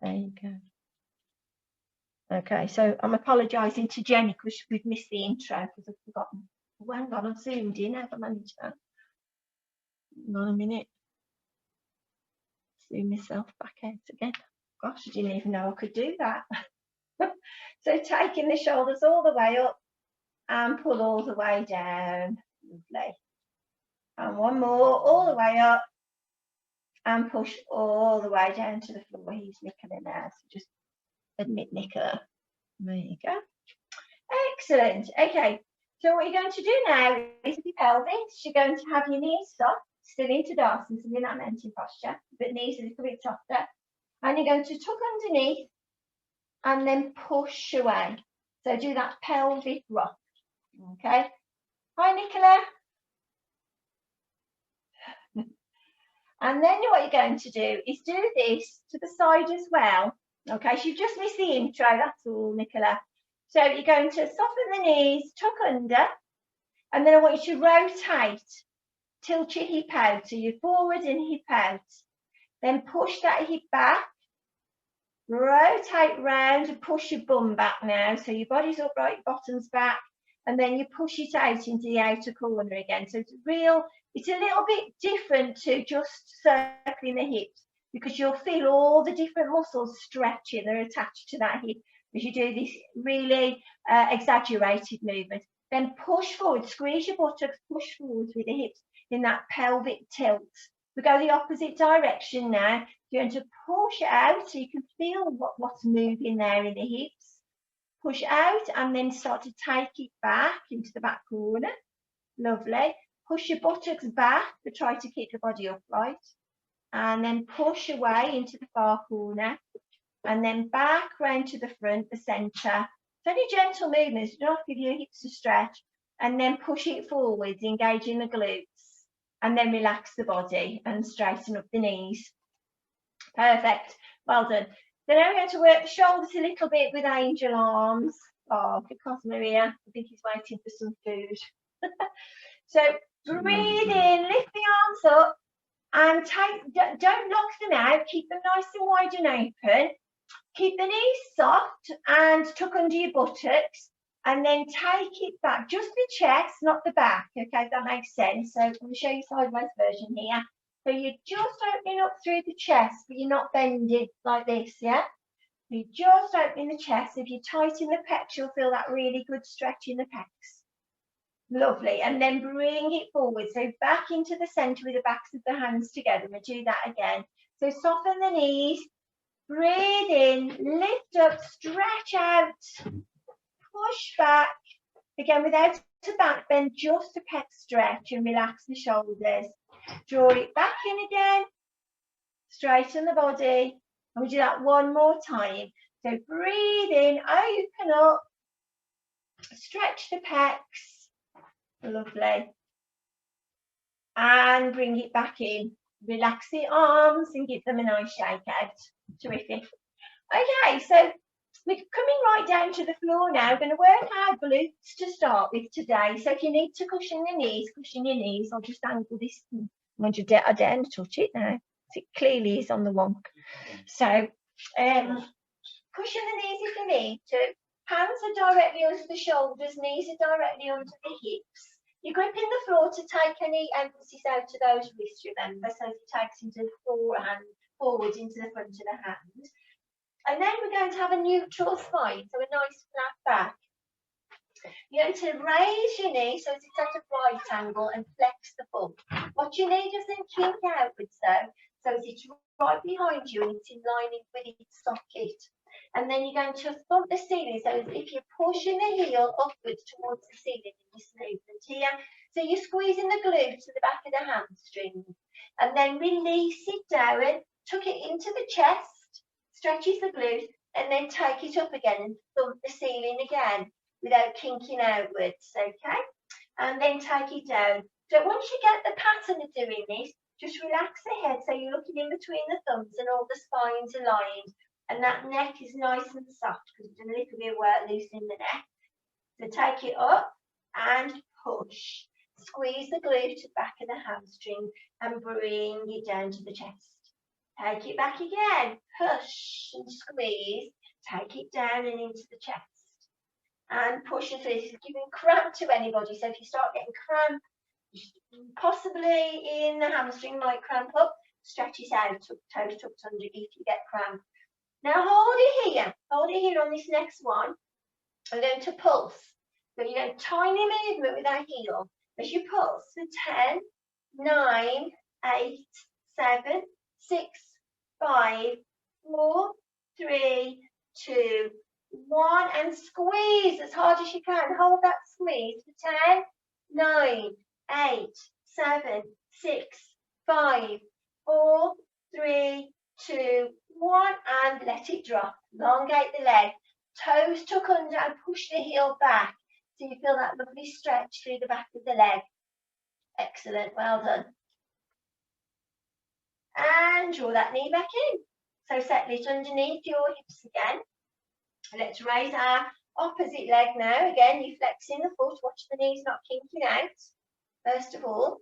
There you go. Okay, so I'm apologising to Jenny because we've missed the intro because I've forgotten. Oh, hang on, I've zoomed in. Have I managed that? Hang on a minute. Zoom myself back out again. Gosh, I didn't even know I could do that. So taking the shoulders all the way up and pull all the way down. Lovely. And one more, all the way up and push all the way down to the floor. He's Nicola now, so just admit Nicola. There you go. Excellent. Okay, so what you're going to do now is with your pelvis, you're going to have your knees soft, still in Tadasana, still in that mountain posture, but knees a little bit softer. And you're going to tuck underneath and then push away. So do that pelvic rock. Okay. Hi, Nicola. And then what you're going to do is do this to the side as well. Okay, so you've just missed the intro, that's all, Nicola. So you're going to soften the knees, tuck under, and then I want you to rotate, tilt your hip out, so you're forward and hip out. Then push that hip back, rotate round and push your bum back now. So your body's upright, your bottom's back, and then you push it out into the outer corner again. So it's a little bit different to just circling the hips, because you'll feel all the different muscles stretching that are attached to that hip as you do this really exaggerated movement. Then push forward, squeeze your buttocks, push forward with the hips in that pelvic tilt. We go the opposite direction now. You're going to push out so you can feel what's moving there in the hips. Push out and then start to take it back into the back corner. Lovely. Push your buttocks back, but try to keep the body upright. And then push away into the far corner. And then back round to the front, the centre. So only gentle movements, do not give your hips a stretch. And then push it forwards, engaging the glutes. And then relax the body and straighten up the knees. Perfect. Well done. So now we're going to work the shoulders a little bit with angel arms. Oh, because Maria, I think he's waiting for some food. So breathe in, lift the arms up, and don't lock them out. Keep them nice and wide and open. Keep the knees soft and tuck under your buttocks, and then take it back. Just the chest, not the back. Okay, that makes sense. So I'm going to show you sideways version here. So you're just opening up through the chest, but you're not bending like this, yeah? You're just opening the chest. If you tighten the pecs, you'll feel that really good stretch in the pecs. Lovely. And then bring it forward. So back into the centre with the backs of the hands together. We'll do that again. So soften the knees. Breathe in. Lift up. Stretch out. Push back. Again, without a back bend, just a pec stretch and relax the shoulders. Draw it back in again. Straighten the body. And we do that one more time. So breathe in, open up, stretch the pecs. Lovely. And bring it back in. Relax the arms and give them a nice shake out. Terrific. Okay, so we're coming right down to the floor now. We're going to work our glutes to start with today. So if you need to cushion your knees. I'll just angle this. I dare not touch it now. It clearly is on the wonk. So cushion the knees if you need to. Hands are directly under the shoulders, knees are directly under the hips. You're gripping the floor to take any emphasis out of those wrists, remember, so it takes into the forehand, forward into the front of the hand. And then we're going to have a neutral spine, so a nice flat back. You're going to raise your knee so it's at a right angle and flex the bum. What you need is then kink outwards though, so it's right behind you and it's in line with its socket. And then you're going to thump the ceiling, so as if you're pushing the heel upwards towards the ceiling in this movement here. So you're squeezing the glutes to the back of the hamstring. And then release it down, tuck it into the chest, stretches the glutes, and then take it up again and thump the ceiling again without kinking outwards, okay? And then take it down. So once you get the pattern of doing this, just relax the head so you're looking in between the thumbs and all the spines aligned. And that neck is nice and soft because we've done a little bit of work loosening the neck. So take it up and push. Squeeze the glute to the back of the hamstring and bring it down to the chest. Take it back again. Push and squeeze. Take it down and into the chest. And push and squeeze. This is giving cramp to anybody. So if you start getting cramp, possibly in the hamstring, might cramp up, stretch it out, toes tucked under if you get cramp. Now hold it here. Hold it here on this next one. I'm going to pulse. So you know, tiny movement with our heel as you pulse for 10, 9, 8, 7, 6, 5, 4, 3, 2, 1, and squeeze as hard as you can. Hold that squeeze for 10, 9, 8, 7, 6, 5, 4, 3, 2, 1, and let it drop. Elongate the leg. Toes tuck under and push the heel back so you feel that lovely stretch through the back of the leg. Excellent, well done. And draw that knee back in. So settle it underneath your hips again. Let's raise our opposite leg now. Again, you're flexing the foot. Watch the knees not kinking out, first of all.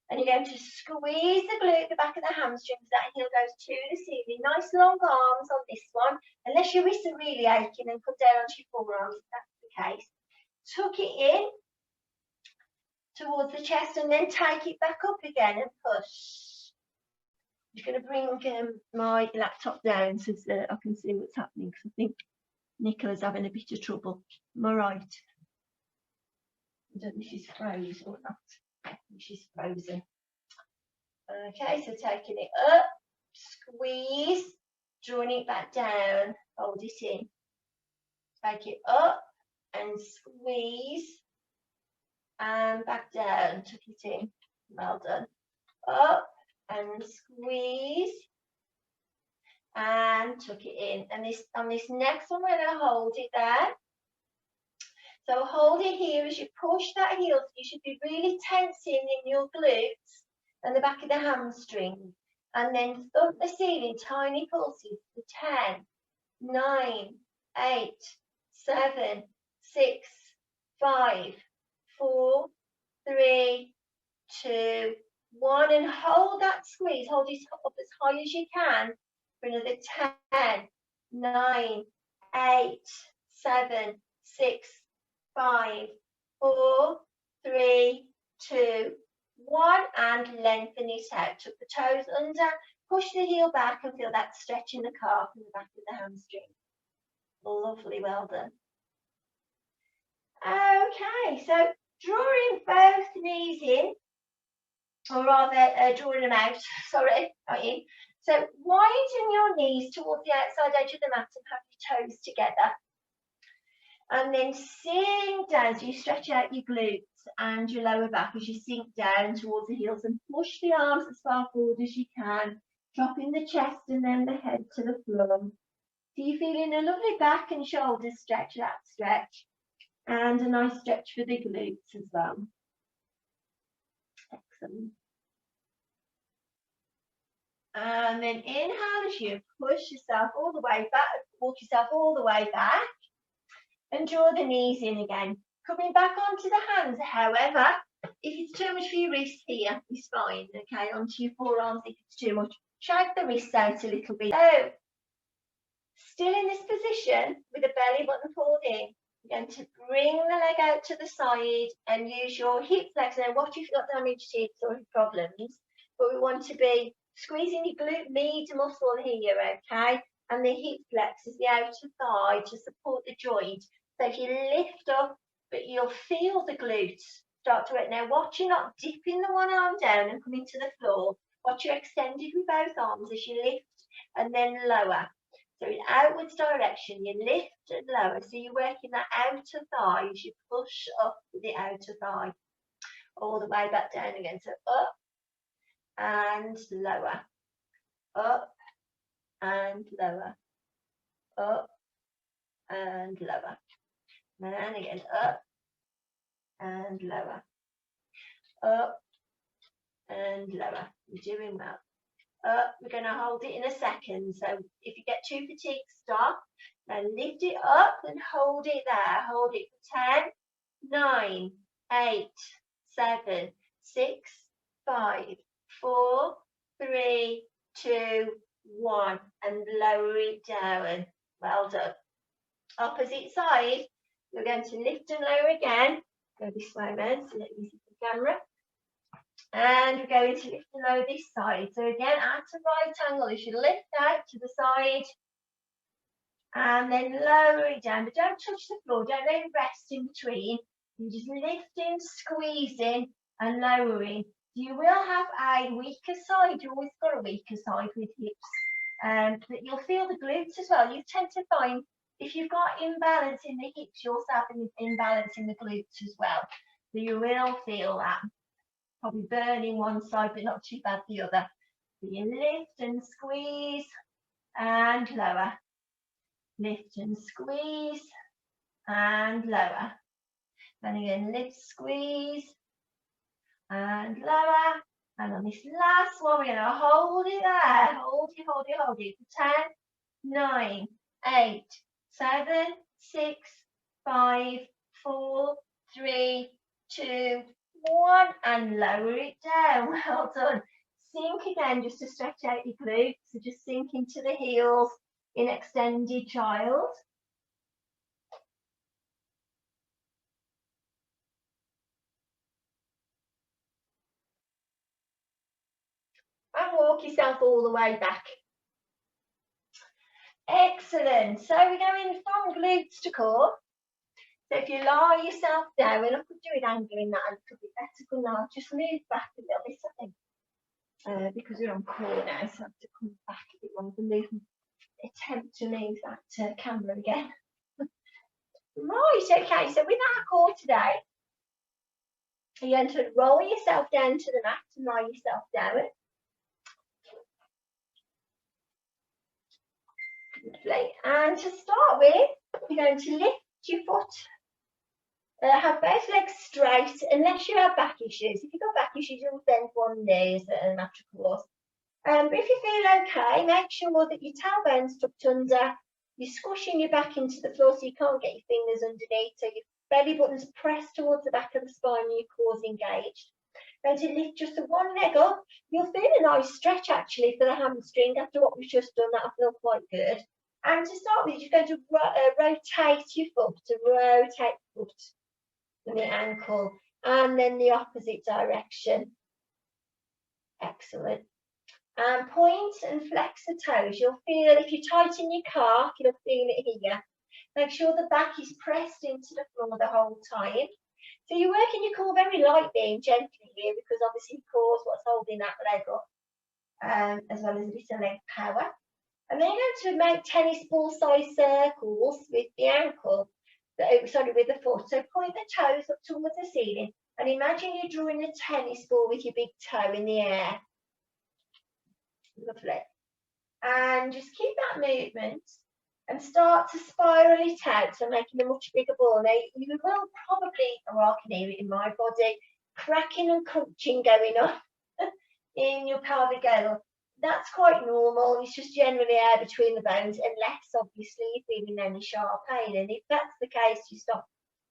And you're going to squeeze the glute, the back of the hamstrings. That heel goes to the ceiling. Nice long arms on this one. Unless your wrists are really aching, then come down onto your forearms if that's the case. Tuck it in towards the chest and then take it back up again and push. I'm just going to bring my laptop down so that I can see what's happening, because I think Nicola's having a bit of trouble. Am I right? I don't know if she's frozen or not. I think she's frozen. Okay, so taking it up, squeeze, drawing it back down, hold it in. Take it up and squeeze and back down, tuck it in. Well done. Up and squeeze and tuck it in. And this on this next one, we're going to hold it there. So hold it here as you push that heel. So you should be really tensing in your glutes and the back of the hamstring. And then thump the ceiling, tiny pulses for 10, 9, 8, 7, 6, 5, 4, 3, 2, 1. And hold that squeeze. Hold it up as high as you can for another 10, 9, 8, 7, 6, 5, 4, 3, 2, 1, and lengthen it out. Tuck the toes under, push the heel back and feel that stretch in the calf and the back of the hamstring. Lovely, well done. Okay, so drawing both knees in, or rather drawing them out, sorry, not in. So widen your knees towards the outside edge of the mat and have your toes together. And then sink down, so you stretch out your glutes and your lower back as you sink down towards the heels and push the arms as far forward as you can, dropping the chest and then the head to the floor. So you're feeling a lovely back and shoulder stretch, that stretch, and a nice stretch for the glutes as well. Excellent. And then inhale as you push yourself all the way back, walk yourself all the way back. And draw the knees in again. Coming back onto the hands, however, if it's too much for your wrists here, it's fine, okay? Onto your forearms if it's too much. Shake the wrists out a little bit. So, still in this position with the belly button pulled in, you're going to bring the leg out to the side and use your hip flex. Now, watch if you've got damaged hips or problems, but we want to be squeezing your glute med muscle here, okay? And the hip flex is the outer thigh to support the joint. So if you lift up, but you'll feel the glutes start to work. Now watch you not dipping the one arm down and coming to the floor. Watch you extended with both arms as you lift and then lower. So in outwards direction, you lift and lower. So you're working that outer thigh as you push up with the outer thigh. All the way back down again. So up and lower. Up and lower, up and lower, and again up and lower, up and lower. You're doing well. Up, we're going to hold it in a second, so if you get too fatigued, stop. Now lift it up and hold it there. Hold it for 10, 9, 8, 7, 6, 5, 4, 3, 2, 1, and lower it down. Well done. Opposite side, you're going to lift and lower again. Go this way, man, so that you see the camera. And we're going to lift and lower this side. So again, at a right angle, you should lift out to the side and then lower it down. But don't touch the floor, don't let it rest in between. You're just lifting, squeezing and lowering. You will have a weaker side. You always got a weaker side with hips. But you'll feel the glutes as well. You tend to find if you've got imbalance in the hips, you'll have an imbalance in the glutes as well. So you will feel that. Probably burning one side, but not too bad the other. So you lift and squeeze and lower. Lift and squeeze and lower. Then again, lift, squeeze and lower. And on this last one, we're going to hold it there. Hold it, hold it, hold it. 10, 9, 8, 7, 6, 5, 4, 3, 2, 1, and lower it down. Well done. Sink again just to stretch out your glutes. So just sink into the heels in extended child. And walk yourself all the way back. Excellent. So we're going from glutes to core. So if you lie yourself down, and I could do it angling that a little bit better, couldn't I? Just move back a little bit, I think, because we're on core now, so I have to come back a bit longer, move, attempt to move that camera again. Right, okay, so with our core today, you're going to roll yourself down to the mat and lie yourself down. Lovely. And to start with, you're going to lift your foot. Have both legs straight, unless you have back issues. If you've got back issues, you'll bend one knee as a matter of course. But if you feel okay, make sure that your tailbone's tucked under, you're squishing your back into the floor so you can't get your fingers underneath, so your belly button's pressed towards the back of the spine and your core's engaged. Going to lift just the one leg up. You'll feel a nice stretch actually for the hamstring after what we've just done. That'll feel quite good. And to start with, you're going to rotate your foot, rotate the foot and the ankle, and then the opposite direction. Excellent. And point and flex the toes. You'll feel, if you tighten your calf, you'll feel it here. Make sure the back is pressed into the floor the whole time. So you're working your core very lightly and gently here, because obviously your core is what's holding that leg up, as well as a bit of leg power. And then you're going to make tennis ball size circles with the ankle, with the foot. So point the toes up towards the ceiling and imagine you're drawing a tennis ball with your big toe in the air. Lovely. And just keep that movement and start to spiral it out, so making a much bigger ball. Now, you will probably, or I can hear it in my body, cracking and crunching going on in your pelvic girdle. That's quite normal. It's just generally air between the bones, unless obviously you're feeling any sharp pain. And if that's the case, you stop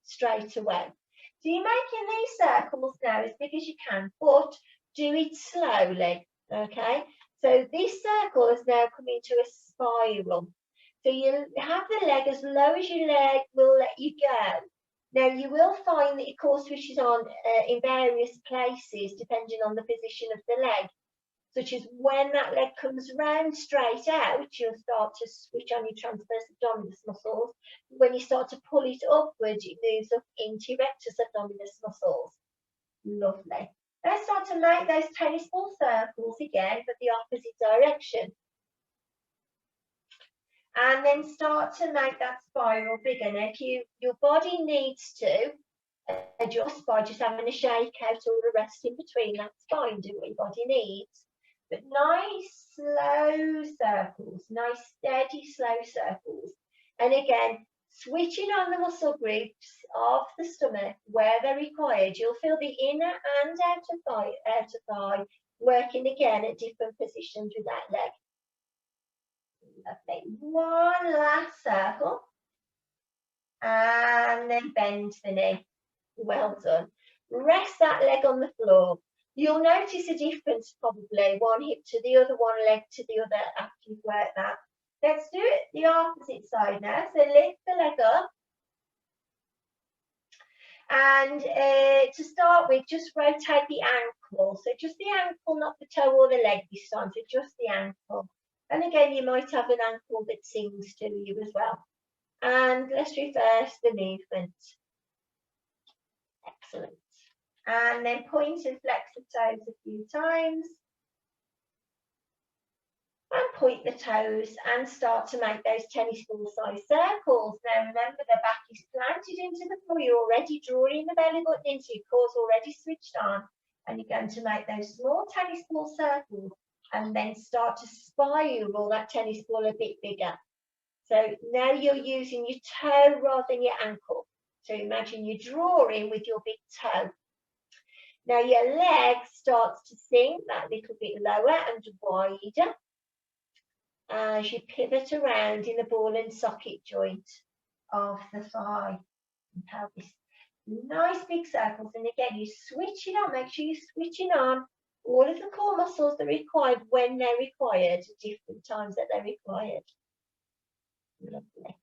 straight away. So you're making these circles now as big as you can, but do it slowly, okay? So this circle has now come into a spiral. So you have the leg as low as your leg will let you go. Now you will find that your core switches on in various places depending on the position of the leg, such as when that leg comes round straight out, you'll start to switch on your transverse abdominis muscles. When you start to pull it upwards, it moves up into your rectus abdominis muscles. Lovely. Let's start to make those tennis ball circles again, but the opposite direction. And then start to make that spiral bigger. Now, if your body needs to adjust by just having a shake out or a rest in between, that's fine. Do what your body needs. But nice, slow circles, nice, steady, slow circles. And again, switching on the muscle groups of the stomach where they're required. You'll feel the inner and outer thigh working again at different positions with that leg. Lovely. One last circle. And then bend the knee. Well done. Rest that leg on the floor. You'll notice a difference probably, one hip to the other, one leg to the other after you've worked that. Let's do it the opposite side now. So lift the leg up. And to start with, just rotate the ankle. So just the ankle, not the toe or the leg this time, so just the ankle. And again, you might have an ankle that sings to you as well. And let's reverse the movement. Excellent. And then point and flex the toes a few times. And point the toes and start to make those tennis ball size circles. Now remember, the back is planted into the floor. You're already drawing the belly button into your core's already switched on. And you're going to make those small tennis ball circles and then start to spiral that tennis ball a bit bigger. So now you're using your toe rather than your ankle. So imagine you're drawing with your big toe. Now your leg starts to sink that little bit lower and wider as you pivot around in the ball and socket joint of the thigh and pelvis. Nice big circles, and again, you switch it on. Make sure you're switching on all of the core muscles that are required when they're required, at different times that they're required. Lovely.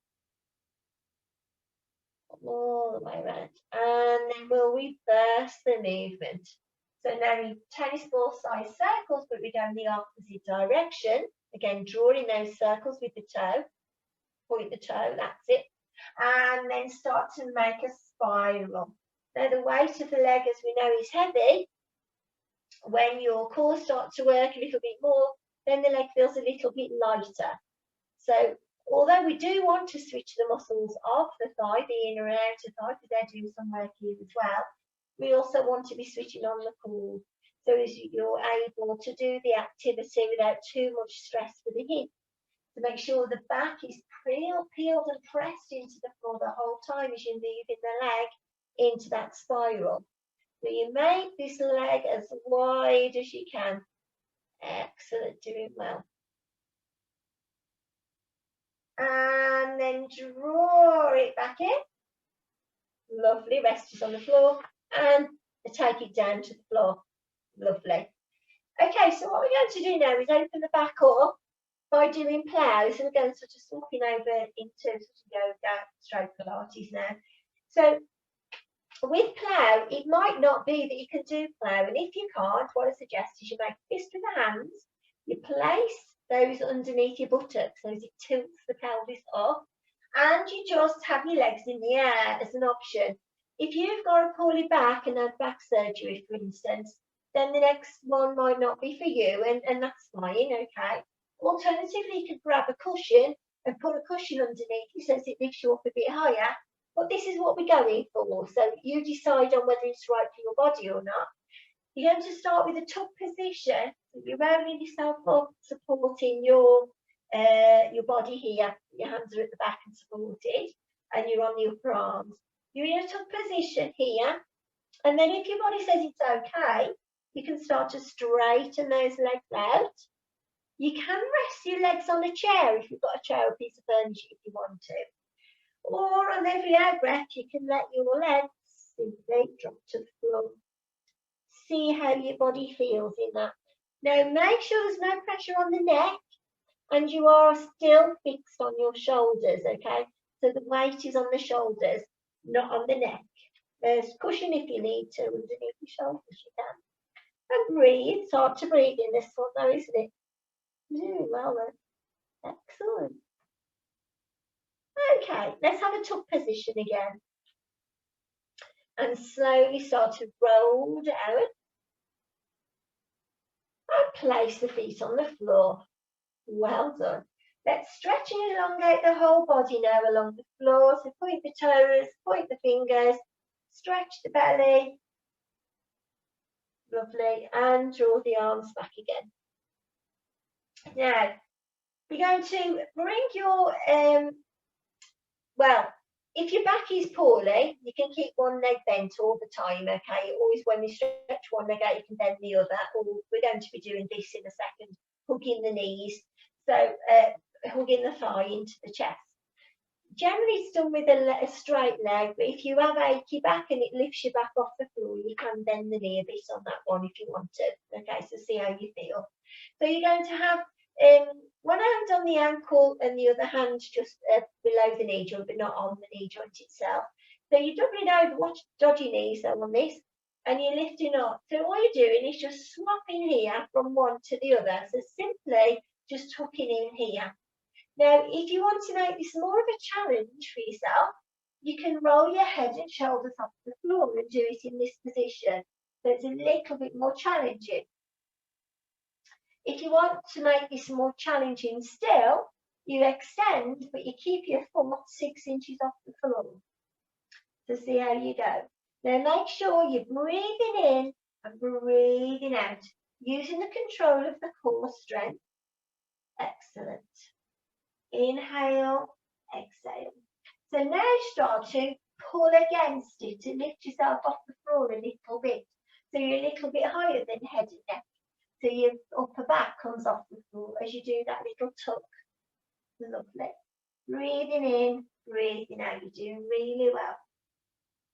All the way around, and then we'll reverse the movement. So now we tennis ball size circles, but we go in the opposite direction. Again, drawing those circles with the toe. Point the toe, that's it. And then start to make a spiral. Now the weight of the leg, as we know, is heavy. When your core starts to work a little bit more, then the leg feels a little bit lighter. So although we do want to switch the muscles of the thigh, the inner and outer thigh, because they're doing some work here as well, we also want to be switching on the core. So as you're able to do the activity without too much stress for the hip. To make sure the back is peeled and pressed into the floor the whole time as you're moving the leg into that spiral. So you make this leg as wide as you can. Excellent, doing well. And then draw it back in. Lovely, rest is on the floor. And take it down to the floor. Lovely. Okay, so what we're going to do now is open the back up by doing plows. And again, sort of swapping over into sort of yoga, stroke Pilates now. So with plow, it might not be that you can do plow. And if you can't, what I suggest is you make a fist with the hands. You place those underneath your buttocks so as it tilts the pelvis up. And you just have your legs in the air as an option. If you've got a poorly back and had back surgery, for instance, then the next one might not be for you, and that's fine, okay? Alternatively, you could grab a cushion and put a cushion underneath you so it lifts you up a bit higher. But this is what we're going for, so you decide on whether it's right for your body or not. You're going to start with a tuck position. So you're rolling yourself up, supporting your body here. Your hands are at the back and supported, and you're on the upper arms. You're in a tuck position here, and then if your body says it's okay, you can start to straighten those legs out. You can rest your legs on a chair if you've got a chair or a piece of furniture if you want to. Or on every out breath, you can let your legs simply drop to the floor. See how your body feels in that. Now make sure there's no pressure on the neck and you are still fixed on your shoulders, okay? So the weight is on the shoulders, not on the neck. There's cushion if you need to underneath your shoulders, you can. And breathe. It's hard to breathe in this one though, isn't it? Doing well then. Excellent. Okay, let's have a tuck position again. And slowly start to roll down. And place the feet on the floor. Well done. Let's stretch and elongate the whole body now along the floor. So point the toes, point the fingers, stretch the belly. Lovely. And draw the arms back again. Now, you're going to bring your, well, if your back is poorly, you can keep one leg bent all the time, okay? Always when you stretch one leg out, you can bend the other. Or we're going to be doing this in a second, hugging the knees. So hugging the thigh into the chest. Generally, it's done with a straight leg, but if you have achy back and it lifts your back off the floor, you can bend the knee a bit on that one if you want to. Okay, so see how you feel. So you're going to have one hand on the ankle and the other hand just below the knee joint, but not on the knee joint itself. So you're doubling over, watch dodgy knees though on this, and you're lifting up. So all you're doing is just swapping here from one to the other. So simply just hooking in here. Now, if you want to make this more of a challenge for yourself, you can roll your head and shoulders off the floor and do it in this position. So it's a little bit more challenging. If you want to make this more challenging still, you extend, but you keep your foot 6 inches off the floor. So see how you go. Now make sure you're breathing in and breathing out, using the control of the core strength. Excellent. Inhale, exhale. So now start to pull against it to lift yourself off the floor a little bit. So you're a little bit higher than head and neck. So your upper back comes off the floor as you do that little tuck. Lovely. Breathing in, breathing out. You're doing really well.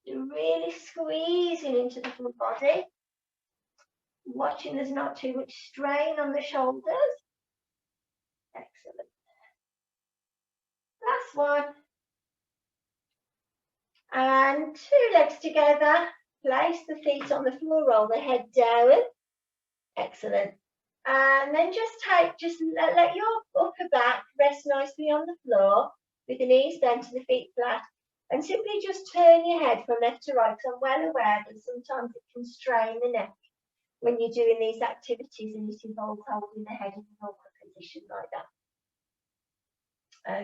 You're really squeezing into the full body. Watching there's not too much strain on the shoulders. Excellent. Last one. And 2 legs together. Place the feet on the floor, roll the head down. Excellent. And then just let your upper back rest nicely on the floor with the knees bent and the feet flat. And simply just turn your head from left to right, because I'm well aware that sometimes it can strain the neck when you're doing these activities and it involves holding the head in an awkward position like that.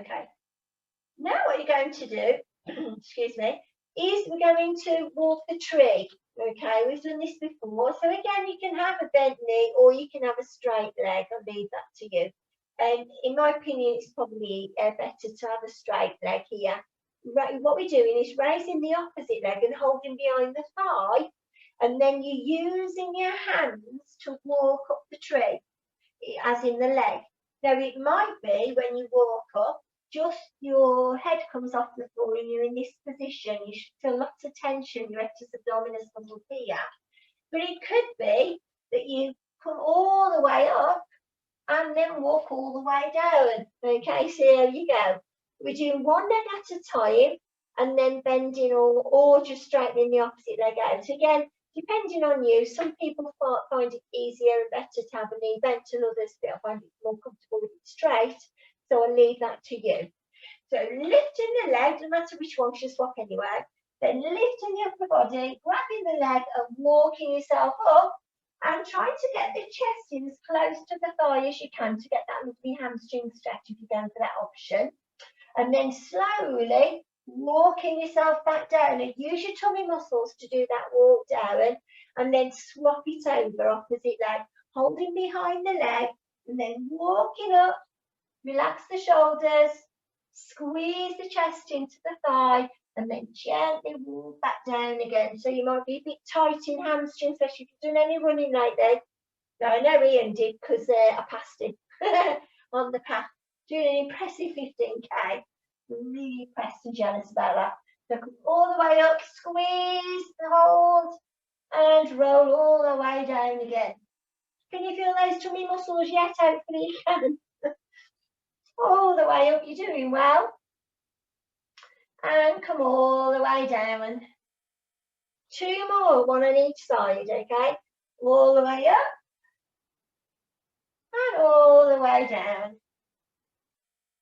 Okay. Now what you're going to do, excuse me, is we're going to walk the tree. Okay, we've done this before. So again, you can have a bent knee or you can have a straight leg. I'll leave that to you. And in my opinion, it's probably better to have a straight leg here. What we're doing is raising the opposite leg and holding behind the thigh. And then you're using your hands to walk up the tree, as in the leg. Now, it might be when you walk up, just your head comes off the floor and you're in this position. You should feel lots of tension, your rectus abdominis muscle here. But it could be that you come all the way up and then walk all the way down. Okay, so here you go. We're doing one leg at a time and then bending or just straightening the opposite leg out. Again, depending on you, some people find it easier and better to have a knee bent, and others find it more comfortable with it straight. So I'll leave that to you. So lifting the leg, no matter which one, you swap anyway. Then lifting the upper body, grabbing the leg and walking yourself up and trying to get the chest in as close to the thigh as you can to get that lovely hamstring stretch if you're going for that option. And then slowly walking yourself back down and use your tummy muscles to do that walk down, and then swap it over opposite leg, holding behind the leg and then walking up. Relax the shoulders, squeeze the chest into the thigh, and then gently walk back down again. So you might be a bit tight in hamstrings, especially if you've done any running lately. Now, I know Ian did because I passed him on the path, doing an impressive 15K. Really impressed and jealous about that. So come all the way up, squeeze the hold, and roll all the way down again. Can you feel those tummy muscles yet? Hopefully you can. All the way up, you're doing well. And come all the way down. 2 more, one on each side, okay? All the way up. And all the way down.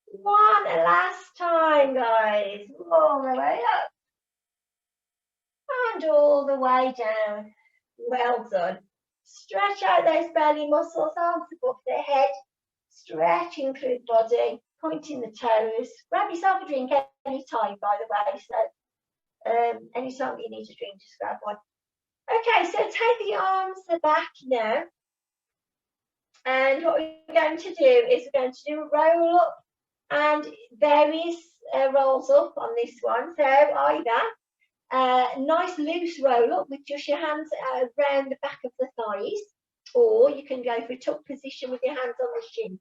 One last time, guys. All the way up. And all the way down. Well done. Stretch out those belly muscles, arms above the head. Stretching through the body, pointing the toes. Grab yourself a drink any time, by the way. So anytime you need a drink, just grab one. Okay, so take the arms back now. And what we're going to do is we're going to do a roll up and various rolls up on this one. So either nice loose roll up with just your hands around the back of the thighs, or you can go for a tuck position with your hands on the shins.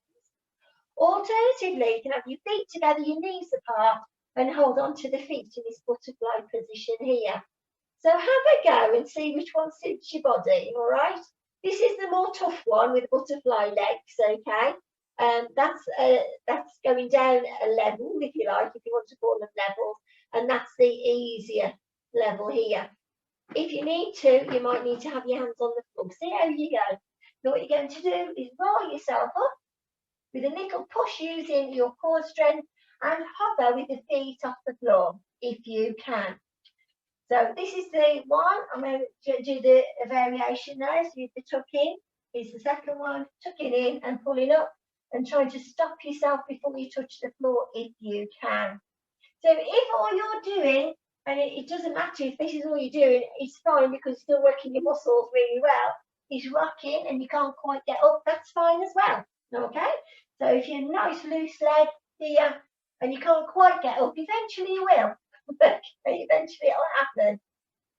Alternatively, you can have your feet together, your knees apart, and hold on to the feet in this butterfly position here. So have a go and see which one suits your body, all right? This is the more tough one with butterfly legs, okay? That's going down a level, if you like, if you want to call them levels, and that's the easier level here. If you need to, you might need to have your hands on the floor. See how you go. So what you're going to do is roll yourself up with a little push using your core strength and hover with the feet off the floor if you can. So this is the one. I'm going to do the variation now. So the tuck in is the second one, tucking in and pulling up and trying to stop yourself before you touch the floor if you can. So if all you're doing, and it doesn't matter if this is all you're doing, it's fine because you're still working your muscles really well, is rocking and you can't quite get up, that's fine as well, okay? So if you're a nice loose leg here and you can't quite get up, eventually you will. Okay, eventually it'll happen.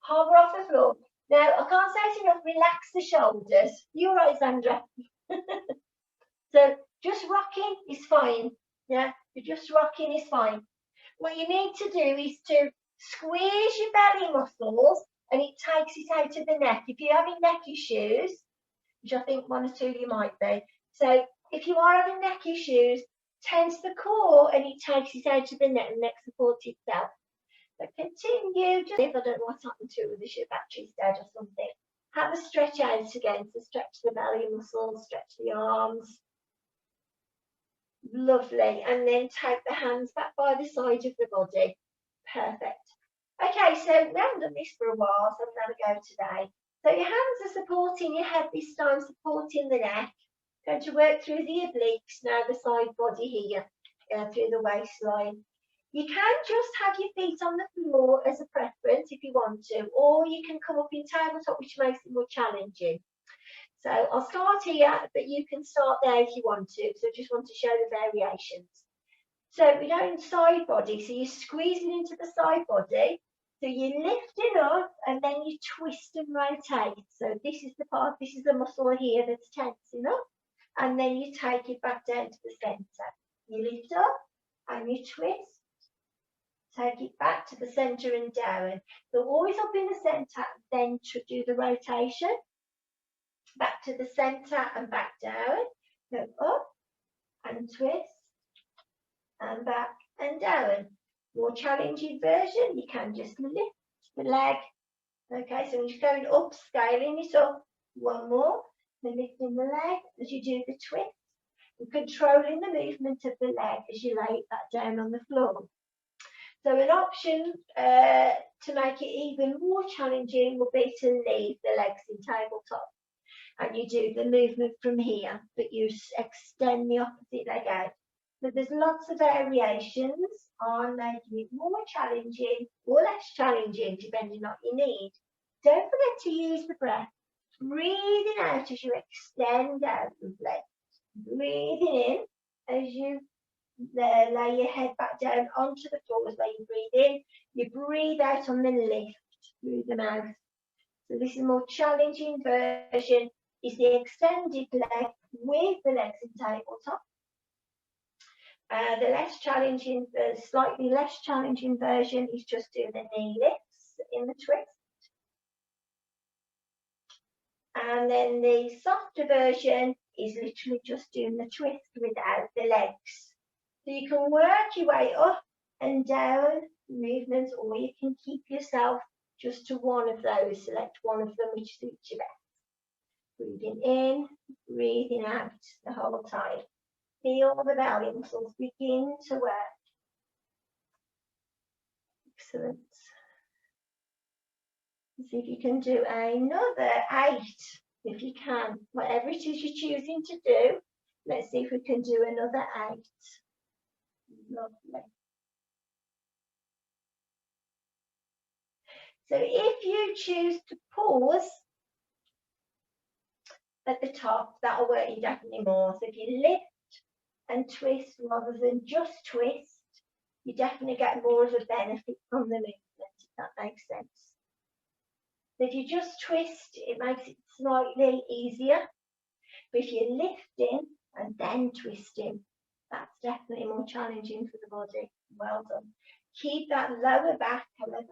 Hover off the floor. Now, I can't say it enough, relax the shoulders. You're right, Sandra. So just rocking is fine. Yeah, just rocking is fine. What you need to do is to squeeze your belly muscles and it takes it out of the neck. If you're having neck issues, which I think one or two of you might be, so if you are having neck issues, tense the core and it takes it out of the neck and neck supports itself. But continue, just if I don't know what's happened to it with the battery's dead or something. Have a stretch out again, so stretch the belly muscles, stretch the arms. Lovely. And then take the hands back by the side of the body. Perfect. Okay, so we haven't done this for a while, so I'm going to go today. So your hands are supporting your head this time, supporting the neck. Going to work through the obliques now, the side body here, through the waistline. You can just have your feet on the floor as a preference if you want to, or you can come up in tabletop, which makes it more challenging. So I'll start here, but you can start there if you want to. So I just want to show the variations. So we're going side body. So you're squeezing into the side body. So you lift it up and then you twist and rotate. So this is the part, this is the muscle here that's tensing up. And then you take it back down to the center. You lift up and you twist. Take it back to the center and down. So always up in the center, then to do the rotation. Back to the center and back down. So up and twist and back and down. More challenging version, you can just lift the leg. Okay, so you're going up, scaling it up. One more. So lifting the leg as you do the twist. And controlling the movement of the leg as you lay that down on the floor. So an option to make it even more challenging will be to leave the legs in tabletop. And you do the movement from here, but you extend the opposite leg out. So there's lots of variations on making it more challenging or less challenging, depending on what you need. Don't forget to use the breath. Breathing out as you extend out the leg. Breathing in as you lay your head back down onto the floor as you breathe in. You breathe out on the lift through the mouth. So this is a more challenging version. Is the extended leg with the legs in tabletop. The less challenging, the slightly less challenging version is just doing the knee lifts in the twist. And then the softer version is literally just doing the twist without the legs. So you can work your way up and down movements, or you can keep yourself just to one of those. Select one of them which suits you best. Breathing in, breathing out the whole time. Feel the belly muscles begin to work. Excellent. See if you can do another 8, if you can. Whatever it is you're choosing to do, let's see if we can do another 8. Lovely. So if you choose to pause at the top, that'll work you definitely more. So if you lift and twist rather than just twist, you definitely get more of a benefit from the movement, if that makes sense. So if you just twist, it makes it slightly easier. But if you're lifting and then twisting, that's definitely more challenging for the body. Well done. Keep that lower back, however,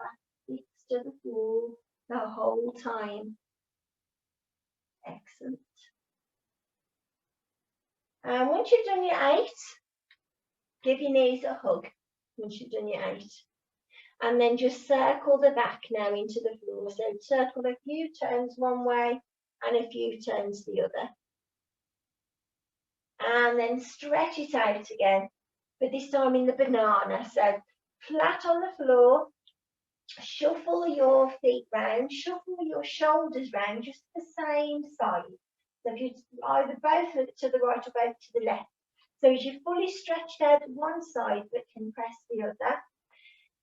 fixed to the floor the whole time. Excellent. And once you've done your 8, give your knees a hug once you've done your 8. And then just circle the back now into the floor. So circle a few turns one way and a few turns the other. And then stretch it out again, but this time in the banana. So flat on the floor, shuffle your feet round, shuffle your shoulders round, just the same side. So if you either both to the right or both to the left. So as you're fully stretched out one side but compress the other.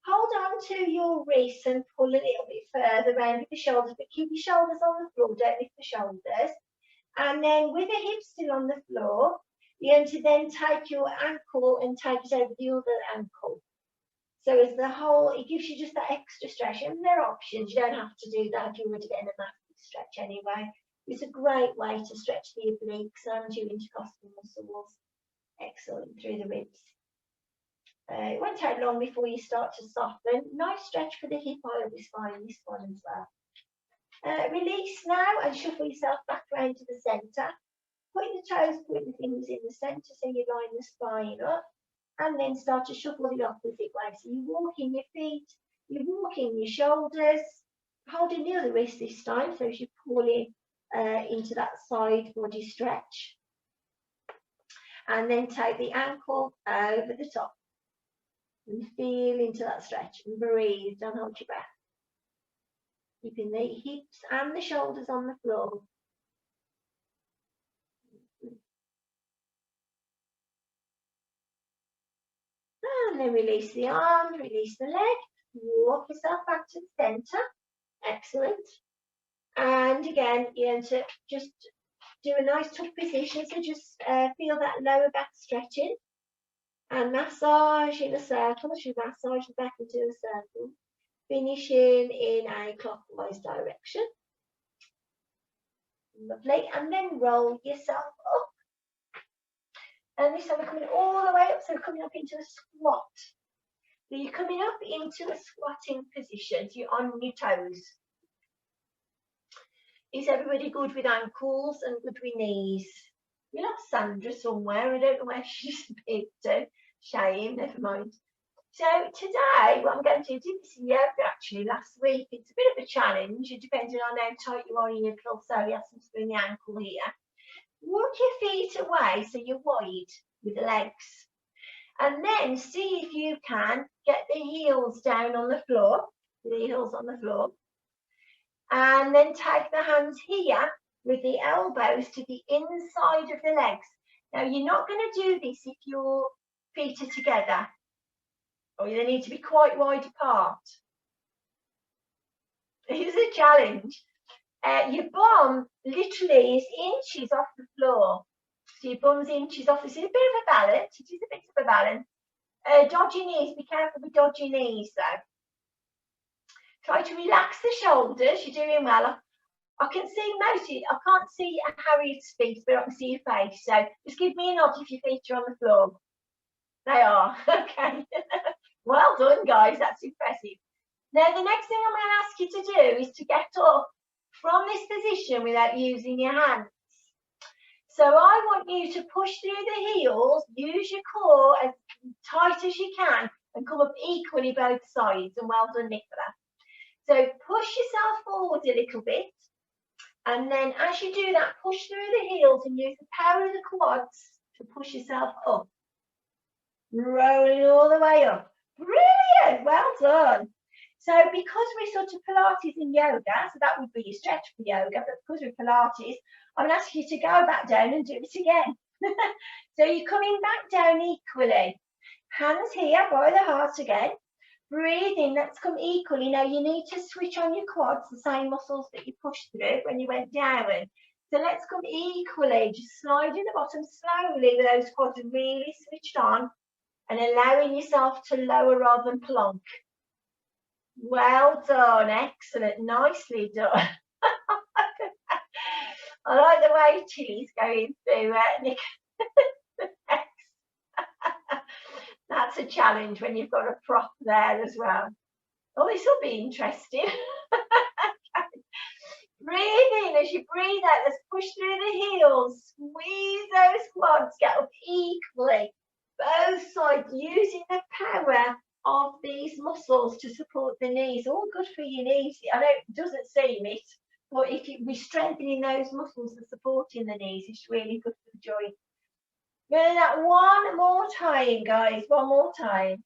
Hold on to your wrists and pull a little bit further around with the shoulders, but keep your shoulders on the floor, don't lift the shoulders. And then with the hips still on the floor, you're going to then take your ankle and take it over the other ankle. So as the whole, it gives you just that extra stretch. And there are options, you don't have to do that if you're already getting a massive stretch anyway. It's a great way to stretch the obliques and your intercostal muscles. Excellent, through the ribs. It won't take long before you start to soften. Nice stretch for the hip over the spine, this one as well. Release now and shuffle yourself back around to the centre. Point the toes, point the fingers in the centre so you line the spine up. And then start to shuffle the opposite way. So you walk in your feet, you walk in your shoulders, holding the other wrist this time. So as you pull in into that side body stretch. And then take the ankle over the top. And feel into that stretch and breathe, don't hold your breath. Keeping the hips and the shoulders on the floor. And then release the arms, release the leg, walk yourself back to the centre. Excellent. And again, you're going to just do a nice tuck position, so just feel that lower back stretching. And massage in a circle, should massage the back into a circle, finishing in a clockwise direction. Lovely, and then roll yourself up. And this time we're coming all the way up, so we're coming up into a squat. So you're coming up into a squatting position, so you're on your toes. Is everybody good with ankles and good with knees? We lost Sandra somewhere, I don't know where she disappeared to. Shame, never mind. So today, what I'm going to do this in yoga actually last week. It's a bit of a challenge, depending on how tight you are in your pliosomiasis in the ankle here. Walk your feet away so you're wide with the legs. And then see if you can get the heels down on the floor, the heels on the floor. And then take the hands here with the elbows to the inside of the legs. Now, you're not going to do this if your feet are together, or they need to be quite wide apart. It's a challenge. Your bum literally is inches off the floor. So your bum's inches off. It's a bit of a balance. It is a bit of a balance. Dodgy knees. Be careful with dodgy knees, though. Try to relax the shoulders. You're doing well. I can see most of you. I can't see Harriet's feet, but I can see your face. So just give me a nod if your feet are on the floor. They are. Okay. Well done, guys. That's impressive. Now, the next thing I'm going to ask you to do is to get up from this position without using your hands. So I want you to push through the heels, use your core as tight as you can, and come up equally both sides. And well done, Nicola. So push yourself forward a little bit. And then as you do that, push through the heels and use the power of the quads to push yourself up. Rolling all the way up. Brilliant, well done. So because we're sort of Pilates in yoga, so that would be your stretch for yoga, but because we're Pilates, I'm going to ask you to go back down and do it again. So you're coming back down equally. Hands here by the heart again. Breathe in, let's come equally. Now you need to switch on your quads, the same muscles that you pushed through when you went down. So let's come equally, just slide in the bottom slowly with those quads really switched on and allowing yourself to lower rather than plonk. Well done, excellent, nicely done. I like the way Chili's going through Nick. That's a challenge when you've got a prop there as well. Oh, this will be interesting. Breathe in as you breathe out. Let's push through the heels. Squeeze those quads. Get up equally. Both sides, using the power of these muscles to support the knees. All good for your knees. I know it doesn't seem it, but if we're strengthening those muscles and supporting the knees, it's really good for the joint. Doing that one more time, guys. One more time.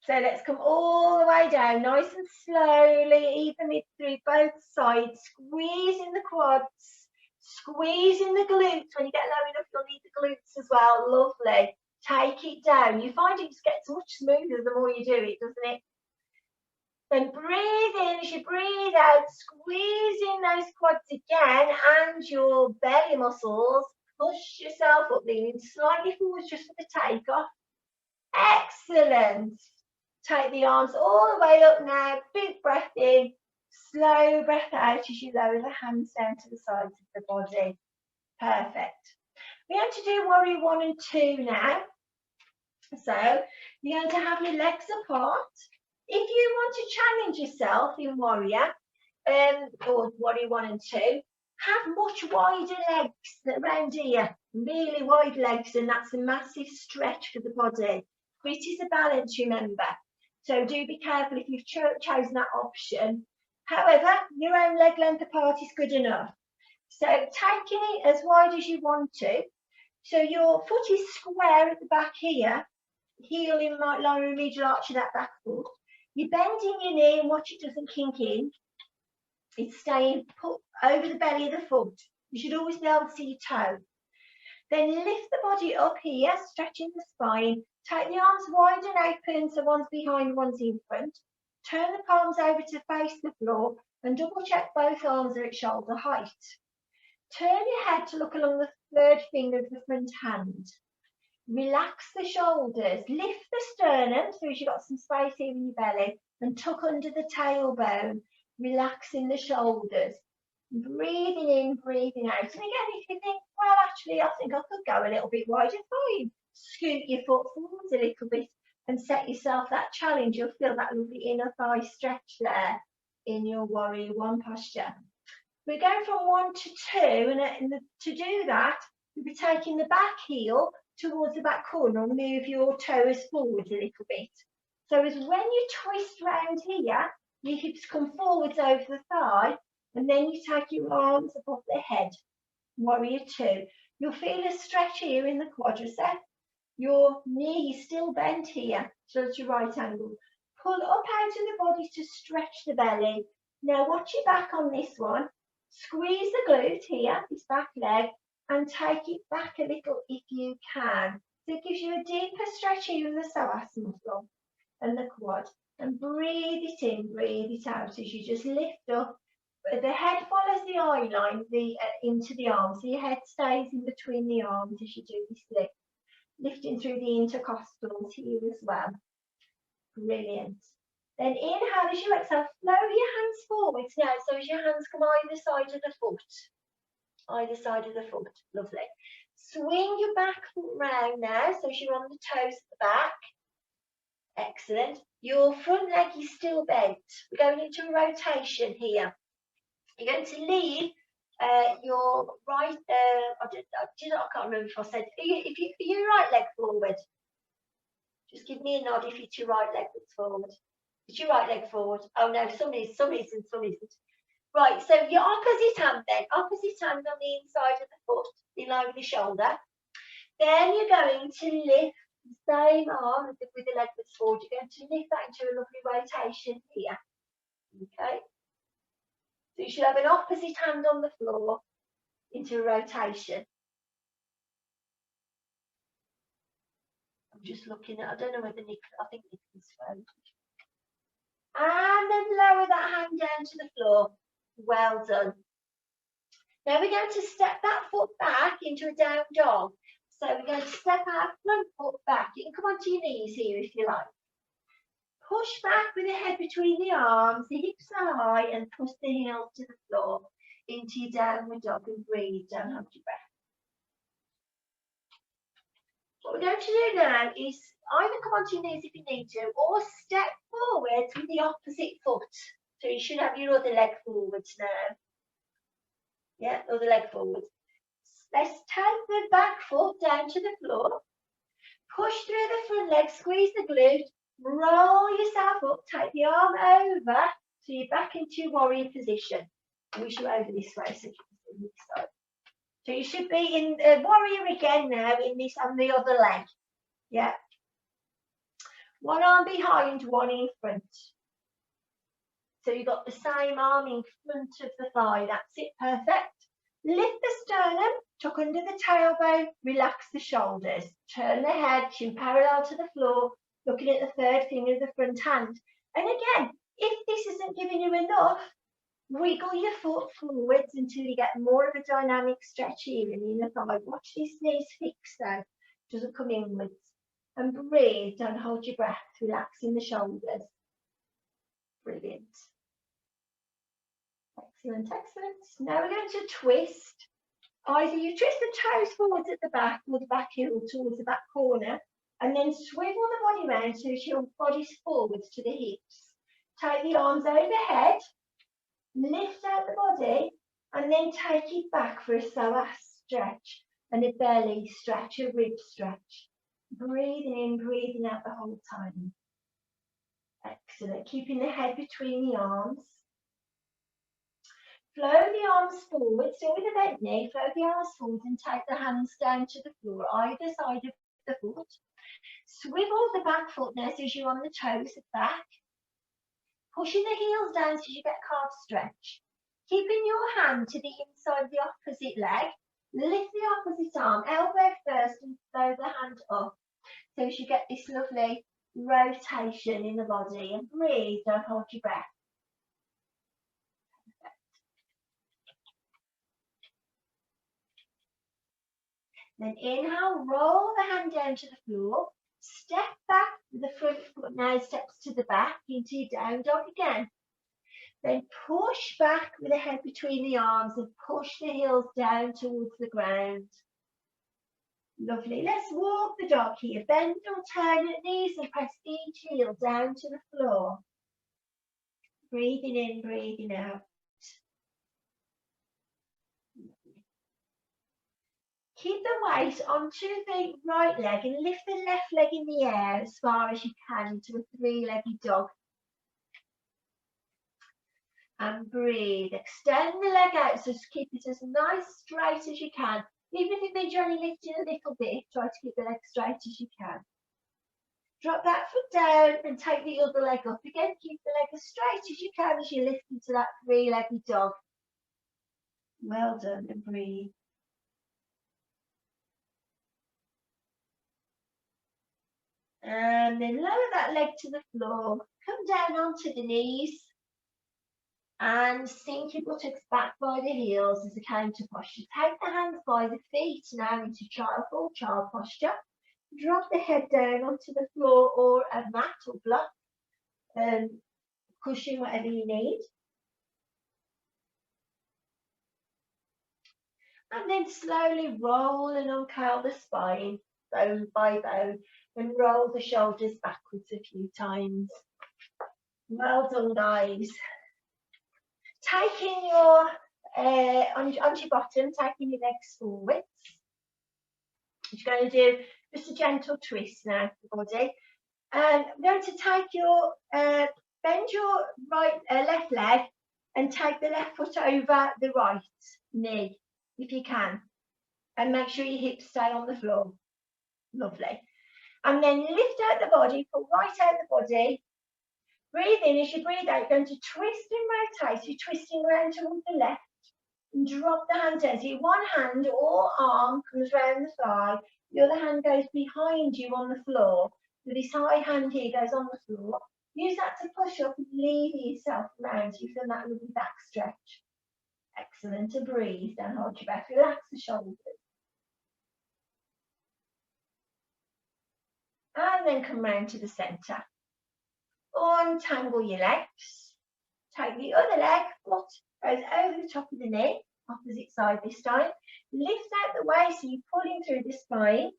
So let's come all the way down, nice and slowly, evenly through both sides, squeezing the quads, squeezing the glutes. When you get low enough, you'll need the glutes as well. Lovely. Take it down. You find it just gets much smoother the more you do it, doesn't it? Then breathe in as you breathe out, squeezing those quads again and your belly muscles. Push yourself up, leaning slightly forwards just for the takeoff. Excellent. Take the arms all the way up now. Big breath in. Slow breath out as you lower the hands down to the sides of the body. Perfect. We're going to do warrior 1 and 2 now. So you're going to have your legs apart. If you want to challenge yourself in warrior, or warrior 1 and 2, have much wider legs around here. Really wide legs, and that's a massive stretch for the body. But it is a balance, remember. So do be careful if you've chosen that option. However, your own leg length apart is good enough. So taking it as wide as you want to. So your foot is square at the back here, heel in lower and medial arch of that back foot. You're bending your knee and watch it doesn't kink in. It's staying put over the belly of the foot. You should always be able to see your toe. Then lift the body up here, stretching the spine. Take the arms wide and open, so one's behind, one's in front. Turn the palms over to face the floor and double check both arms are at shoulder height. Turn your head to look along the third finger of the front hand. Relax the shoulders, lift the sternum so you've got some space here in your belly, and tuck under the tailbone, relaxing the shoulders. Breathing in, breathing out. And again, if you think, well, actually, I think I could go a little bit wider, fine. Scoot your foot forwards a little bit and set yourself that challenge. You'll feel that lovely inner thigh stretch there in your warrior 1 posture. We're going from 1 to 2, and to do that, you'll be taking the back heel towards the back corner and move your toes forwards a little bit. So as when you twist round here, your hips come forwards over the thigh, and then you take your arms above the head. Warrior 2. You'll feel a stretch here in the quadricep. Your knee is still bent here, so it's your right angle. Pull up out of the body to stretch the belly. Now watch your back on this one. Squeeze the glute here, this back leg, and take it back a little if you can. So it gives you a deeper stretch here in the psoas muscle and the quad. And breathe it in, breathe it out as you just lift up. The head follows the eye line into the arms. So your head stays in between the arms as you do this lift. Lifting through the intercostals here as well. Brilliant. Then inhale as you exhale, flow your hands forwards now. So as your hands come either side of the foot. Either side of the foot. Lovely. Swing your back foot round now. So as you're on the toes at the back. Excellent. Your front leg is still bent. We're going into a rotation here. You're going to lead your right, I can't remember if I said, your right leg forward. Just give me a nod if it's your right leg that's forward. It's your right leg forward. Oh no, some isn't. Right, so your opposite hand then, opposite hand on the inside of the foot, below the shoulder. Then you're going to lift the same arm with the leg that's forward. You're going to lift that into a lovely rotation here. Okay. So you should have an opposite hand on the floor into a rotation. I'm just looking at, I don't know whether I think Nick can swim. And then lower that hand down to the floor. Well done. Now we're going to step that foot back into a down dog. So we're going to step our front foot back. You can come onto your knees here if you like. Push back with the head between the arms, the hips are high, and push the heels to the floor into your downward dog and breathe. Don't hold your breath. What we're going to do now is either come onto your knees if you need to, or step forwards with the opposite foot. So you should have your other leg forwards now. Yeah, other leg forwards. Let's take the back foot down to the floor. Push through the front leg, squeeze the glute, roll yourself up, take the arm over, so you're back into your warrior position. I wish you were over this way so you can see this side. So you should be in warrior again now, in this on the other leg. Yeah. One arm behind, one in front. So you've got the same arm in front of the thigh. That's it, perfect. Lift the sternum, tuck under the tailbone, relax the shoulders. Turn the head, chin parallel to the floor, looking at the third finger of the front hand. And again, if this isn't giving you enough, wiggle your foot forwards until you get more of a dynamic stretch here in the inner thigh. Watch these knees fix though, doesn't come inwards. And breathe, don't hold your breath, relaxing the shoulders. Brilliant. Excellent, excellent. Now we're going to twist. Either you twist the toes forwards at the back or the back heel towards the back corner, and then swivel the body around so your body's forwards to the hips. Take the arms overhead, lift out the body, and then take it back for a psoas stretch and a belly stretch, a rib stretch. Breathing in, breathing out the whole time. Excellent. Keeping the head between the arms. Flow the arms forward, still with a bent knee, flow the arms forward and take the hands down to the floor, either side of the foot. Swivel the back foot now so you're on the toes at back. Pushing the heels down so you get calf stretch. Keeping your hand to the inside of the opposite leg. Lift the opposite arm, elbow first and flow the hand up. So you get this lovely rotation in the body, and breathe, don't hold your breath. Then inhale, roll the hand down to the floor, step back with the front foot now steps to the back into your down dog again. Then push back with the head between the arms and push the heels down towards the ground. Lovely. Let's walk the dog here. Bend alternate knees and press each heel down to the floor. Breathing in, breathing out. Keep the weight onto the right leg and lift the left leg in the air as far as you can into a three-legged dog. And breathe. Extend the leg out, so keep it as nice straight as you can. Even if it means you're only lifting a little bit, try to keep the leg straight as you can. Drop that foot down and take the other leg up again. Keep the leg as straight as you can as you lift into that three-legged dog. Well done, and breathe. And then lower that leg to the floor. Come down onto the knees. And sink your buttocks back by the heels as a counter posture. Take the hands by the feet now into full child posture. Drop the head down onto the floor or a mat or block, cushion, whatever you need. And then slowly roll and uncurl the spine, bone by bone, and roll the shoulders backwards a few times. Well done, guys. Taking your, onto your bottom, taking your legs forwards. You're going to do just a gentle twist now for the body. And I'm going to take your, bend your left leg and take the left foot over the right knee, if you can. And make sure your hips stay on the floor. Lovely. And then lift out the body, pull right out the body. Breathe in. As you breathe out, you're going to twist and rotate. You're twisting around towards the left and drop the hand down. So your one hand or arm comes round the thigh. The other hand goes behind you on the floor. So this high hand here goes on the floor. Use that to push up and lever yourself around. So you feel that lovely back stretch. Excellent. To breathe. Don't hold your breath. Relax the shoulders. And then come round to the centre. Untangle your legs. Take the other leg, foot goes over the top of the knee, opposite side this time. Lift out the waist, so you're pulling through the spine.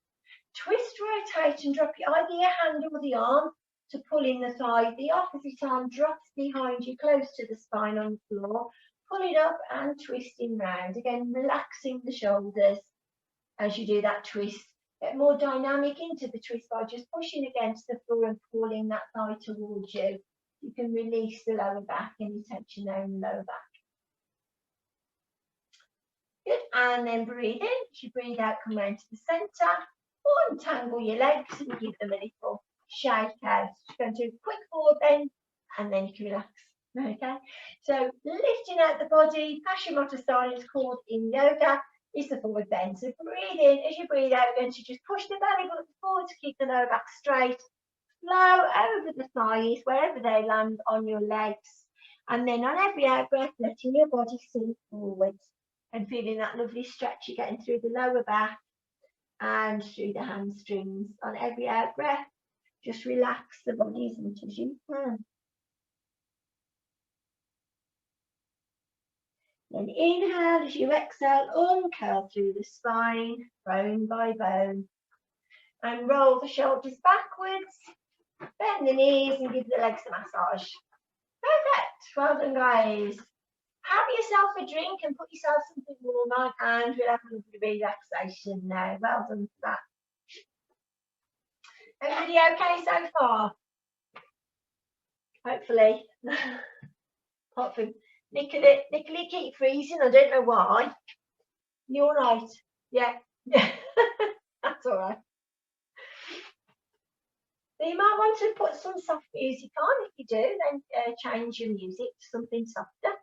Twist, rotate and drop your either your hand or the arm to pull in the thigh. The opposite arm drops behind you, close to the spine on the floor. Pull it up and twisting round. Again, relaxing the shoulders as you do that twist. Get more dynamic into the twist by just pushing against the floor and pulling that thigh towards you. You can release the lower back, any tension there in the lower back. Good, and then breathe in. As you breathe out, come round to the centre. Untangle your legs and give them a little shake out. Just going to do a quick forward bend and then you can relax. Okay, so lifting out the body, Paschimottanasana is called in yoga, is the forward bend. So breathe in. As you breathe out, you're going to just push the belly button forward to keep the lower back straight. Flow over the thighs, wherever they land on your legs. And then on every out breath, letting your body sink forwards and feeling that lovely stretch you're getting through the lower back and through the hamstrings. On every out breath, just relax the body as much as you can. Then inhale as you exhale, uncurl through the spine, bone by bone. And roll the shoulders backwards, bend the knees and give the legs a massage. Perfect, well done guys. Have yourself a drink and put yourself something warm on and we'll have a lovely relaxation now. Well done for that. Everybody okay so far? Hopefully. Apart from Nicola keep freezing, I don't know why. You all right? Yeah. That's all right. So you might want to put some soft music on. If you do, then change your music to something softer.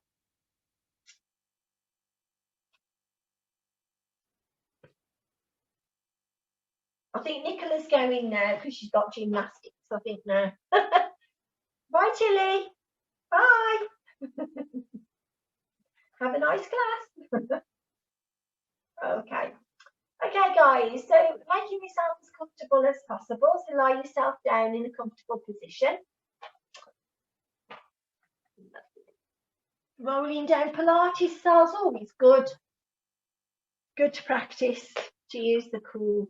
I think Nicola's going now because she's got gymnastics, I think now. Bye, Tilly. Bye. Have a nice class. Okay. Okay, guys, so making yourself as comfortable as possible. So lie yourself down in a comfortable position. Rolling down Pilates styles, always good. Good to practice to use the core.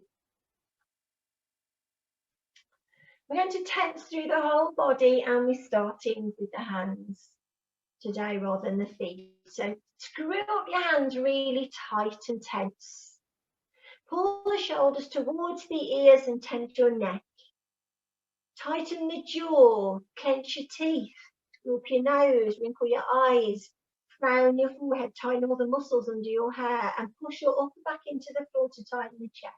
We're going to tense through the whole body and we're starting with the hands today rather than the feet. So screw up your hands really tight and tense. Pull the shoulders towards the ears and tense your neck. Tighten the jaw, clench your teeth, screw up your nose, wrinkle your eyes, frown your forehead, tighten all the muscles under your hair and push your upper back into the floor to tighten the chest.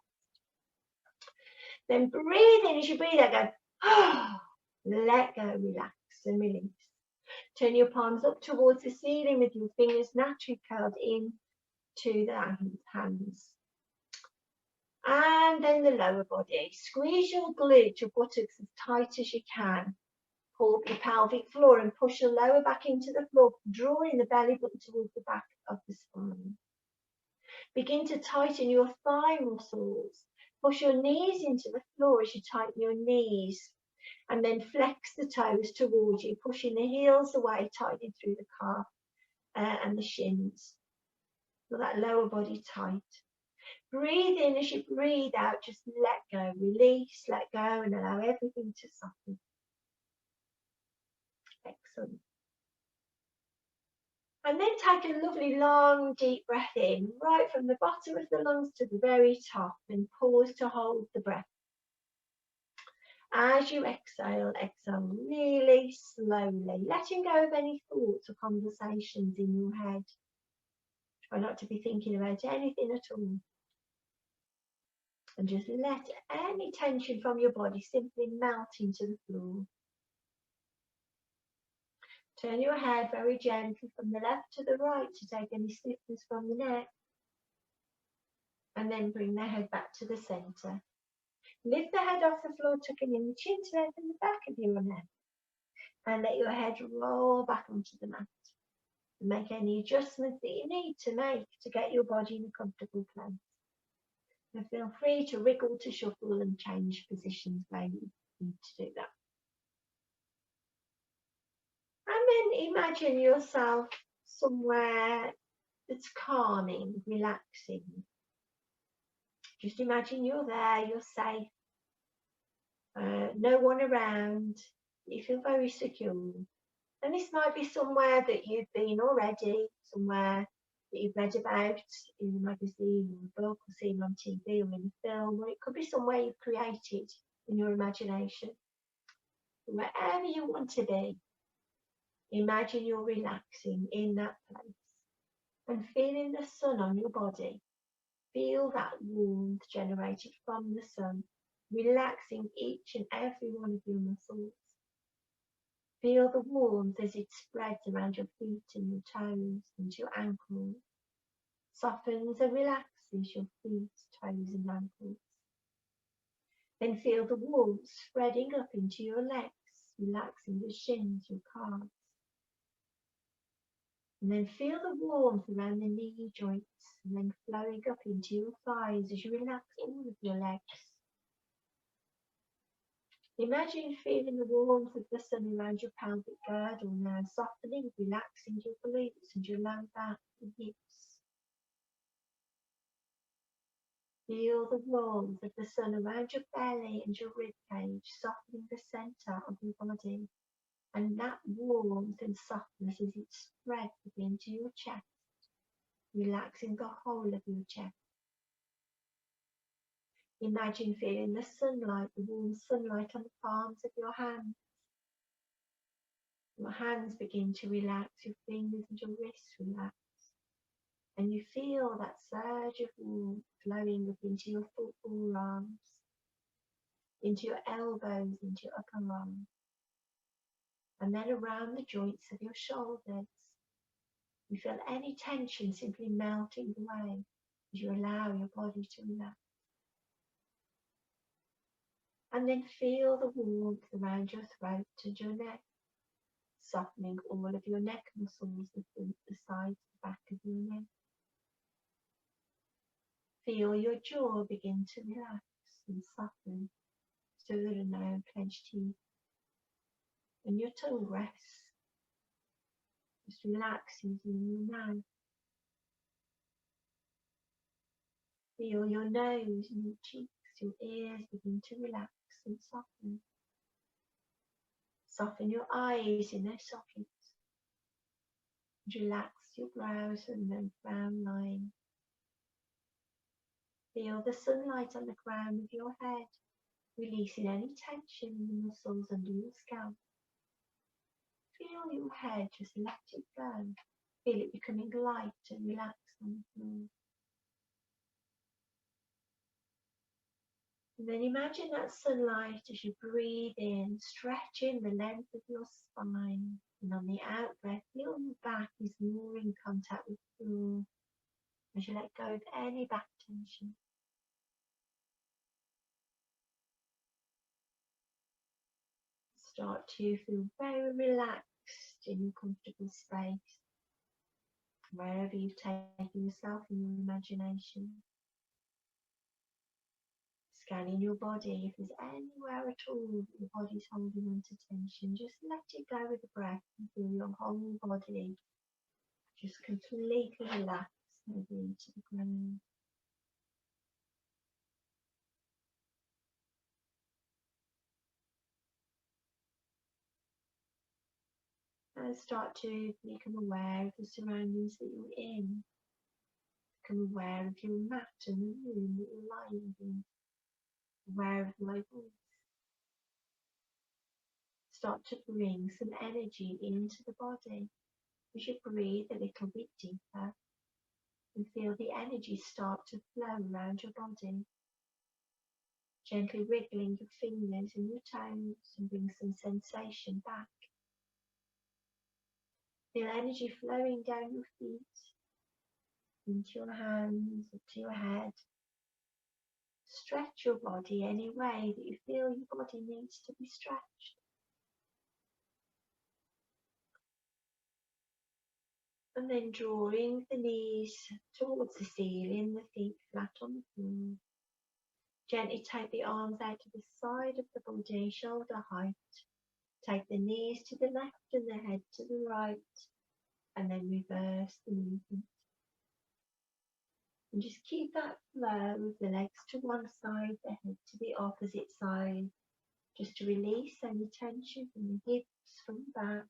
Then breathe in as you breathe out, go, let go, relax and release. Turn your palms up towards the ceiling with your fingers naturally curled in to the hands. And then the lower body. Squeeze your glutes, your buttocks as tight as you can. Pull up your pelvic floor and push your lower back into the floor, drawing the belly button towards the back of the spine. Begin to tighten your thigh muscles. Push your knees into the floor as you tighten your knees. And then flex the toes towards you, pushing the heels away, tightening through the calf and the shins. Feel that lower body tight. Breathe in as you breathe out, just let go, release, let go, and allow everything to soften. Excellent. And then take a lovely long deep breath in, right from the bottom of the lungs to the very top, and pause to hold the breath. As you exhale, exhale really slowly, letting go of any thoughts or conversations in your head. Try not to be thinking about anything at all. And just let any tension from your body simply melt into the floor. Turn your head very gently from the left to the right to take any stiffness from the neck. And then bring the head back to the centre. Lift the head off the floor, tucking in the chin to open the back of your neck. And let your head roll back onto the mat. And make any adjustments that you need to make to get your body in a comfortable place. And feel free to wriggle, to shuffle and change positions where you need to do that. And then imagine yourself somewhere that's calming, relaxing. Just imagine you're there, you're safe, no one around, you feel very secure. And this might be somewhere that you've been already, somewhere that you've read about in a magazine or a book or seen on TV or in a film, or it could be somewhere you've created in your imagination. Wherever you want to be, imagine you're relaxing in that place and feeling the sun on your body. Feel that warmth generated from the sun, relaxing each and every one of your muscles. Feel the warmth as it spreads around your feet and your toes and your ankles. Softens and relaxes your feet, toes and ankles. Then feel the warmth spreading up into your legs, relaxing your shins, your calves. And then feel the warmth around the knee joints and then flowing up into your thighs as you relax all of your legs. Imagine feeling the warmth of the sun around your pelvic girdle now, softening, relaxing your glutes and your low back and hips. Feel the warmth of the sun around your belly and your rib cage, softening the centre of your body. And that warmth and softness as it spreads into your chest, relaxing the whole of your chest. Imagine feeling the sunlight, the warm sunlight on the palms of your hands. Your hands begin to relax, your fingers and your wrists relax. And you feel that surge of warmth flowing up into your forearms, into your elbows, into your upper arms, and then around the joints of your shoulders. You feel any tension simply melting away as you allow your body to relax. And then feel the warmth around your throat and your neck, softening all of your neck muscles, the front, the sides, the back of your neck. Feel your jaw begin to relax and soften so there are no clenched teeth. And your tongue rests, just relaxing in your mouth. Feel your nose and your cheeks, your ears begin to relax and soften. Soften your eyes in their sockets. Relax your brows and then frown line. Feel the sunlight on the crown of your head, releasing any tension in the muscles under your scalp. Feel your head, just let it go. Feel it becoming light and relaxed on the floor. And then imagine that sunlight as you breathe in, stretching the length of your spine. And on the out breath, feel your back is more in contact with the floor as you let go of any back tension. Start to feel very relaxed in your comfortable space, wherever you've taken yourself in your imagination. Scanning your body, if there's anywhere at all that your body's holding on to tension, just let it go with the breath and feel your whole body just completely relax maybe to the ground. And start to become aware of the surroundings that you're in. Become aware of your mat and the room that you're lying in. Aware of my voice. Start to bring some energy into the body as you breathe a little bit deeper and feel the energy start to flow around your body. Gently wriggling your fingers and your toes and bring some sensation back. Feel energy flowing down your feet, into your hands, up to your head. Stretch your body any way that you feel your body needs to be stretched. And then drawing the knees towards the ceiling, the feet flat on the floor. Gently take the arms out to the side of the body, shoulder height. Take the knees to the left and the head to the right. And then reverse the movement. And just keep that flow of the legs to one side, the head to the opposite side, just to release any tension from the hips, from the back.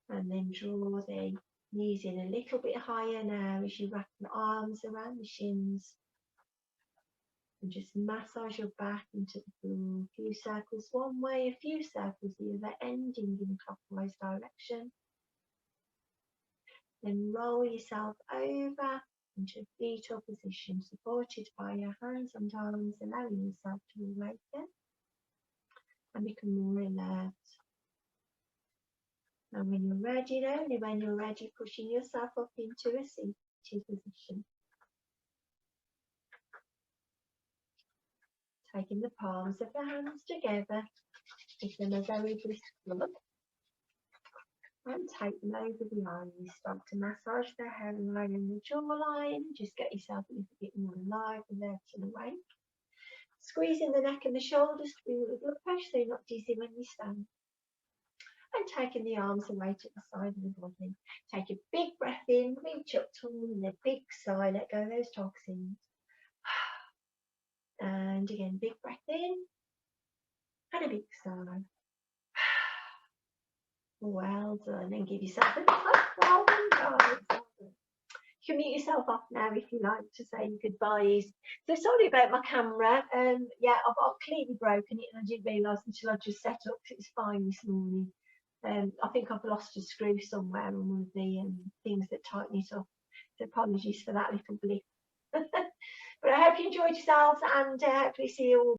And then draw the knees in a little bit higher now as you wrap your arms around the shins. And just massage your back into the floor. A few circles one way, a few circles the other, ending in a clockwise direction. Then roll yourself over into fetal position, supported by your hands and arms, allowing yourself to awaken and become more alert. And when you're ready, only when you're ready, pushing yourself up into a seated position. Taking the palms of the hands together, give them a very brisk rub. And take them over the eyes. Start to massage the hairline and the jawline. Just get yourself a little bit more alive, alert and awake. Squeezing the neck and the shoulders to build the blood pressure so you're not dizzy when you stand. And taking the arms away to the side of the body. Take a big breath in, reach up tall, and a big sigh, let go of those toxins. And again, big breath in, and a big sigh. Well done, and give yourself a well done, guys. You can mute yourself off now if you like to say your goodbyes. So sorry about my camera. Yeah, I've clearly broken it and I didn't realise until I just set up. It was fine this morning. I think I've lost a screw somewhere on one of the things that tighten it up. So apologies for that little blip. But I hope you enjoyed yourselves and hopefully see you all